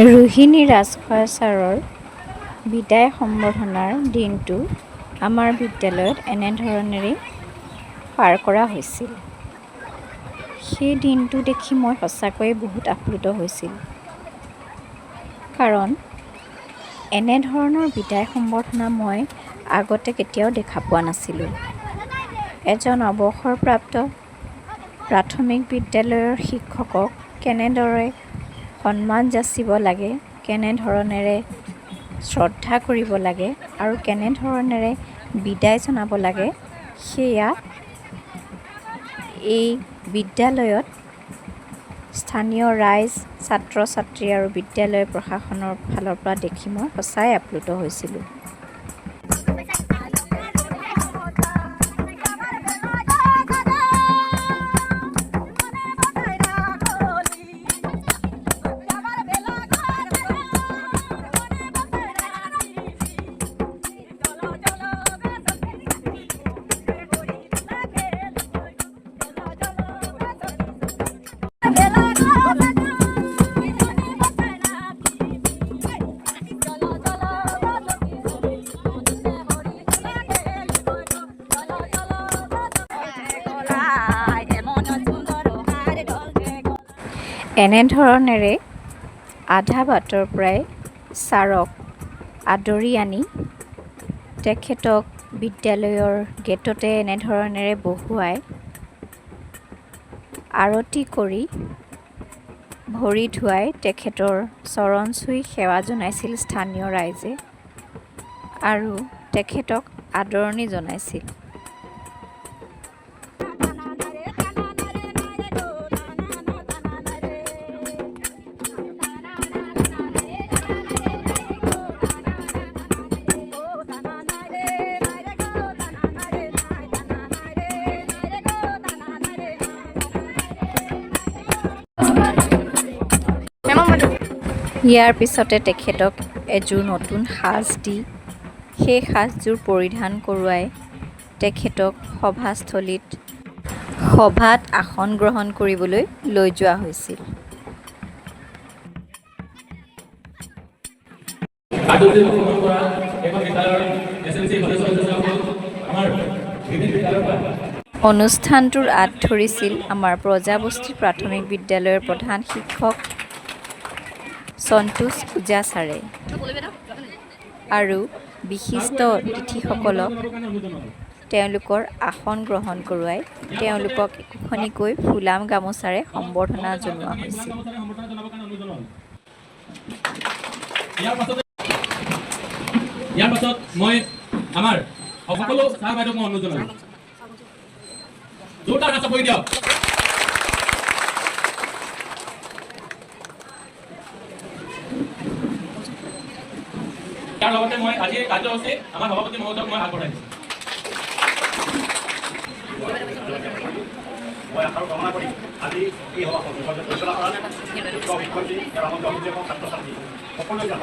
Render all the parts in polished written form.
ৰোহিণী ৰাজখোৱা ছাৰৰ বিদায় সম্বৰ্ধনাৰ দিনটো আমাৰ বিদ্যালয়ত এনেধৰণেৰেই পাৰ কৰা হৈছিল। সেই দিনটো দেখি মই সঁচাকৈয়ে বহুত আপ্লুত হৈছিল। কাৰণ এনেধৰণৰ বিদায় সম্বৰ্ধনা মই আগতে কেতিয়াও দেখা পোৱা নাছিলোঁ। এজন অৱসৰপ্ৰাপ্ত প্ৰাথমিক বিদ্যালয়ৰ শিক্ষকক কেনেদৰে সন্মান যাচিব লাগে, কেনেধৰণেৰে শ্ৰদ্ধা কৰিব লাগে আৰু কেনেধৰণেৰে বিদায় জনাব লাগে, সেয়া এই বিদ্যালয়ত স্থানীয় ৰাইজ, ছাত্ৰ-ছাত্ৰী আৰু বিদ্যালয় প্ৰশাসনৰ ফালৰ পৰা দেখি মই সঁচাই আপ্লুত হৈছিলোঁ। এনেধৰণেৰে আধা বাটৰ পৰাই ছাৰক আদৰি আনি তেখেতক বিদ্যালয়ৰ গেটতে এনেধৰণেৰে বহুৱাই আৰতি কৰি ভৰি ধুৱাই তেখেতৰ চৰণ চুই সেৱা জনাইছিল স্থানীয় ৰাইজে আৰু তেখেতক আদৰণি জনাইছিল। ইয়াৰ পিছতে তেখেতক এযোৰ নতুন সাজ দি সেই সাজযোৰ পৰিধান কৰোৱাই তেখেতক সভাত আসন গ্ৰহণ কৰিবলৈ লৈ যোৱা হৈছিল। অনুষ্ঠানটোৰ আঁত ধৰিছিল আমাৰ প্ৰজাবস্তি প্ৰাথমিক বিদ্যালয়ৰ প্ৰধান শিক্ষক সন্তোষ পূজা ছাৰে আৰু বিশিষ্ট অতিথিসকলক তেওঁলোকৰ আসন গ্ৰহণ কৰোৱাই তেওঁলোকক একোখনিকৈ ফুলাম গামোচাৰে সম্বৰ্ধনা জনোৱা হৈছিল। ইয়াৰ পাছত মই আমাৰ সকলো ছাৰ বাইদেউক মই অনুৰোধ জনালোঁ। জোৰদাৰ হাত চাপৰি দিয়ক। ইয়াৰ লগতে মই আজিৰ কাৰ্যসূচী আমাৰ সভাপতি মহোদয়ক মই আগবঢ়াইছোঁ। মই আশা কামনা কৰি আজি এই সভাখন পৰিচালনা কৰা শিক্ষাৰ্থী অভিভাৱক ছাত্ৰ-ছাত্ৰী সকলোকে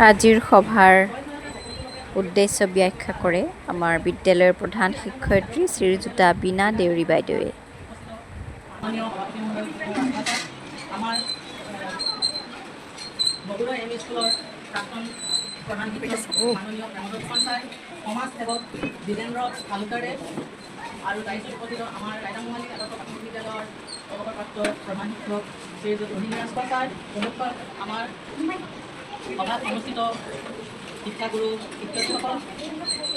আজিৰ সভাৰ উদ্দেশ্য ব্যাখ্যা কৰে আমাৰ বিদ্যালয়ৰ প্ৰধান শিক্ষয়িত্ৰী শ্ৰীযুতা বীণা দেউৰী বাইদেৱে। প্ৰধান শিক্ষক মাননীয় প্ৰেমদৰ্শন ছাৰ, সমাজ সেৱক বীৰেন্দ্ৰ তালুকাৰে আৰু দায়িত্বপতিত আমাৰ ৰাইদামোহালী আদৰ্শ প্ৰাথমিক বিদ্যালয়ৰ অৱসৰপ্ৰাপ্ত প্ৰধান শিক্ষক শ্ৰীযুত ৰোহিণী ৰাজখোৱা ছাৰ, প্ৰমুখ আমাৰ সভাত অনুষ্ঠিত শিক্ষাগুৰু শিক্ষয়িত্ৰীসকল,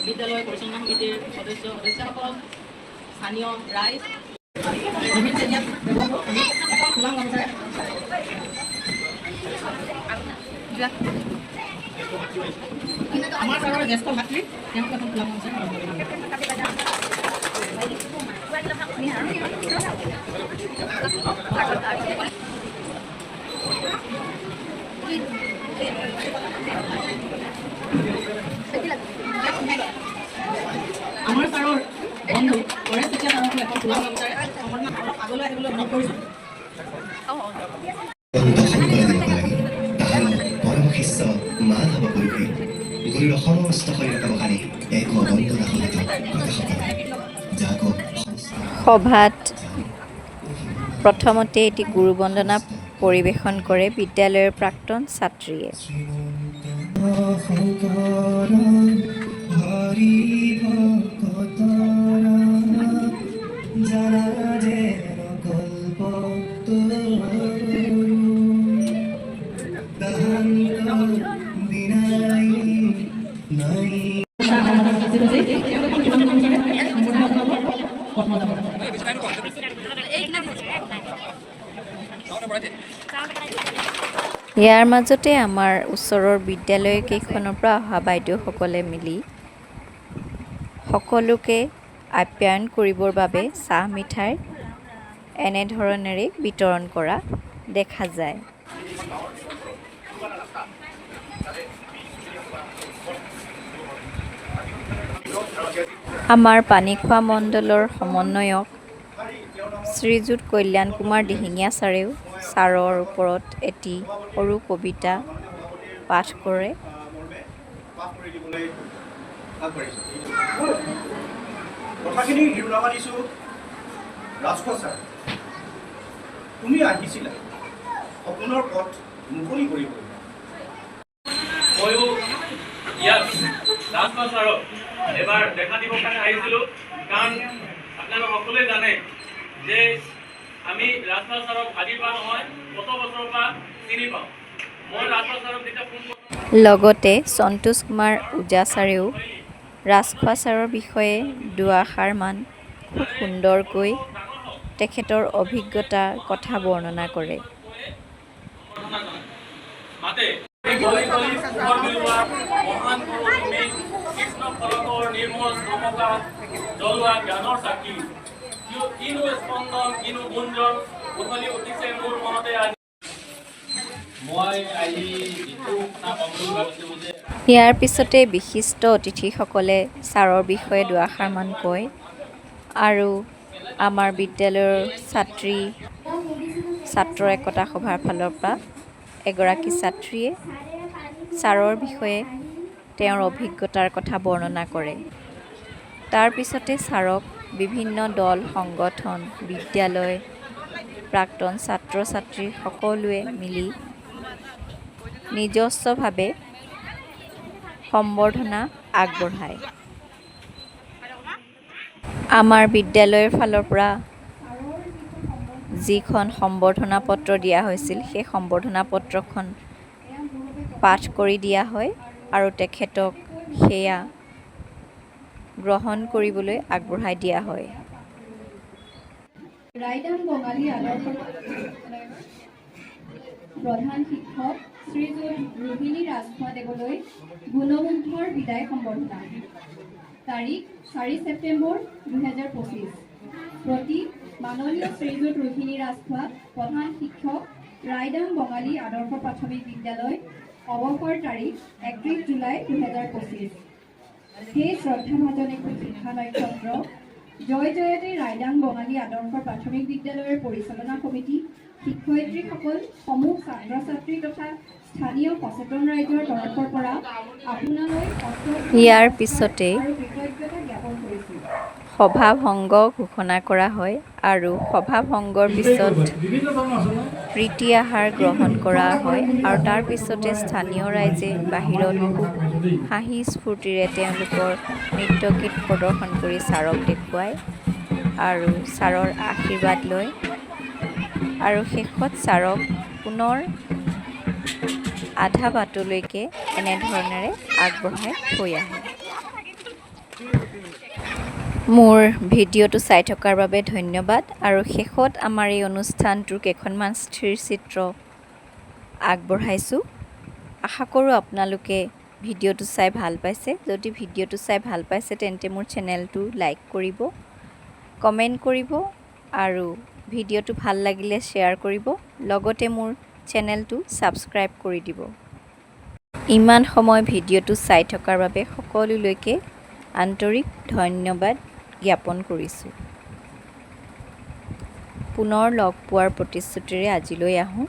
বিদ্যালয় পৰিচালনা সমিতিৰ সদস্যসকল, স্থানীয় ৰাইজ, আমাৰ ছাৰৰ জ্যেষ্ঠ ভাতৃ তেওঁক এখন ফুলাম গামোচা আমাৰ ছাৰৰ বন্ধু পৰেশ চেতিয়া ছাৰকো এখন ফুলাম গামোচাৰে আগলৈ আহিবলৈ অনুৰোধ কৰিছোঁ। সভাত প্ৰথমতে এটি গুৰু বন্দনা পৰিৱেশন কৰে বিদ্যালয়ৰ প্ৰাক্তন ছাত্ৰীয়ে। ইয়াৰ মাজতে আমাৰ ওচৰৰ বিদ্যালয় কেইখনৰ পৰা অহা বাইদেউসকলে মিলি সকলোকে আপ্যায়ন কৰিবৰ বাবে চাহ মিঠাই এনেধৰণেৰে বিতৰণ কৰা দেখা যায়। আমাৰ পানীখোৱা মণ্ডলৰ সমন্বয়ক শ্ৰীযুত কল্যাণ কুমাৰ দিহিঙীয়া ছাৰেও ছাৰৰ ওপৰত এটি সৰু কবিতা পাঠ কৰে। কথাখিনি হিৰোনামা দিছোঁ ৰাজখোৱা ছাৰ। তুমি আহিছিলা সপোনৰ পথ মুকলি কৰিবলৈ। ময়ো ইয়াত ৰাজখোৱা ছাৰক এবাৰ দেখা দিবৰ কাৰণে আহিছিলোঁ, কাৰণ আপোনালোক সকলোৱে জানে যে আমি ৰাজখোৱা ছাৰক আজিৰ পৰা নহয় কত বছৰৰ পৰা চিনি পাওঁ। মই ৰাজখোৱা ছাৰক যেতিয়া ফোন লগতে সন্তোষ কুমাৰ ওজা ছাৰেও ৰাজখোৱা ছাৰৰ বিষয়ে দুআষাৰমান খুব সুন্দৰকৈ তেখেতৰ অভিজ্ঞতাৰ কথা বৰ্ণনা কৰে। মাতে গলি গলি পোহৰ বিলোৱা মহান গুৰু তুমি, কৃষ্ণ ফলকৰ নিৰ্মল নমকা জ্বলোৱা জ্ঞানৰ চাকি, কিনো স্পন্দন কিনো গুঞ্জন উঠলি উঠিছে মোৰ মনতে আজি। মই আজি যিটো কথা ক'ম বুলি ভাবিছোঁ যে ইয়াৰ পিছতে বিশিষ্ট অতিথিসকলে ছাৰৰ বিষয়ে দুআষাৰমান কয় আৰু আমাৰ বিদ্যালয়ৰ ছাত্ৰ একতা সভাৰ ফালৰ পৰা এগৰাকী ছাত্ৰীয়ে ছাৰৰ বিষয়ে তেওঁৰ অভিজ্ঞতাৰ কথা বৰ্ণনা কৰে। তাৰ পিছতে ছাৰক বিভিন্ন দল সংগঠন বিদ্যালয় প্ৰাক্তন ছাত্ৰ ছাত্ৰী সকলোৱে মিলি নিজস্বভাৱে সম্বৰ্ধনা আগবঢ়ায়। আমাৰ বিদ্যালয়ৰ ফালৰ পৰা যিখন সম্বৰ্ধনা পত্ৰ দিয়া হৈছিল সেই সম্বৰ্ধনা পত্ৰখন পাঠ কৰি দিয়া হয় আৰু তেখেতক সেয়া গ্ৰহণ কৰিবলৈ আগবঢ়াই দিয়া হয়। ৰাইডাং বঙালী আদৰ্শ প্ৰধান শিক্ষক শ্ৰীযুত ৰোহিণী ৰাজখোৱাদেৱলৈ গুণমুগ্ধৰ বিদায় সম্বৰ্ধনা। তাৰিখ 4 ছেপ্টেম্বৰ 2025। প্ৰতি মাননীয় শ্ৰীযুত ৰোহিণী ৰাজখোৱা প্ৰধান শিক্ষক ৰাইডাং বঙালী আদৰ্শ প্ৰাথমিক বিদ্যালয় অৱসৰ তাৰিখ 31 জুলাই 2025। সেই শ্ৰদ্ধাভাজন একো শিক্ষা নক্ষত্ৰ জয় জয়তে ৰাইডাং বঙালী আদৰ্শ প্ৰাথমিক বিদ্যালয়ৰ পৰিচালনা সমিতি শিক্ষয়িত্ৰীসকল সমূহ ছাত্ৰ ছাত্ৰী তথা স্থানীয় সচেতন ৰাইজৰ তৰফৰ পৰা আপোনালৈ ইয়াৰ পিছতে কৃতজ্ঞতা জ্ঞাপন কৰিছোঁ। সভাভংগ ঘোষণা কৰা হয় আৰু সভাভংগৰ পিছত প্ৰীতি আহাৰ গ্ৰহণ কৰা হয় আৰু তাৰ পিছতে স্থানীয় ৰাইজে বাহিৰত খুব হাঁহি স্ফূৰ্তিৰে তেওঁলোকৰ নৃত্য গীত প্ৰদৰ্শন কৰি ছাৰক দেখুৱায় আৰু ছাৰৰ আশীৰ্বাদ লয় আৰু শেষত ছাৰক পুনৰ আধা বাটলৈকে এনেধৰণেৰে আগবঢ়াই থৈ আহে। মোৰ ভিডিঅ'টো চাই থকাৰ বাবে ধন্যবাদ আৰু শেষত আমাৰ এই অনুষ্ঠানটোৰ কেইখনমান স্থিৰ চিত্ৰ আগবঢ়াইছোঁ। আশা কৰোঁ আপোনালোকে ভিডিঅ'টো চাই ভাল পাইছে। যদি ভিডিঅ'টো চাই ভাল পাইছে তেন্তে মোৰ চেনেলটো লাইক কৰিব, কমেণ্ট কৰিব আৰু ভিডিঅ'টো ভাল লাগিলে শ্বেয়াৰ কৰিব। লগতে মোৰ চেনেলটো ছাবস্ক্ৰাইব কৰি দিব। ইমান সময় ভিডিঅ'টো চাই থকাৰ বাবে সকলোলৈকে আন্তৰিক ধন্যবাদ জ্ঞাপন কৰিছোঁ। পুনৰ লগ পোৱাৰ প্ৰতিশ্ৰুতিৰে আজিলৈ আহোঁ।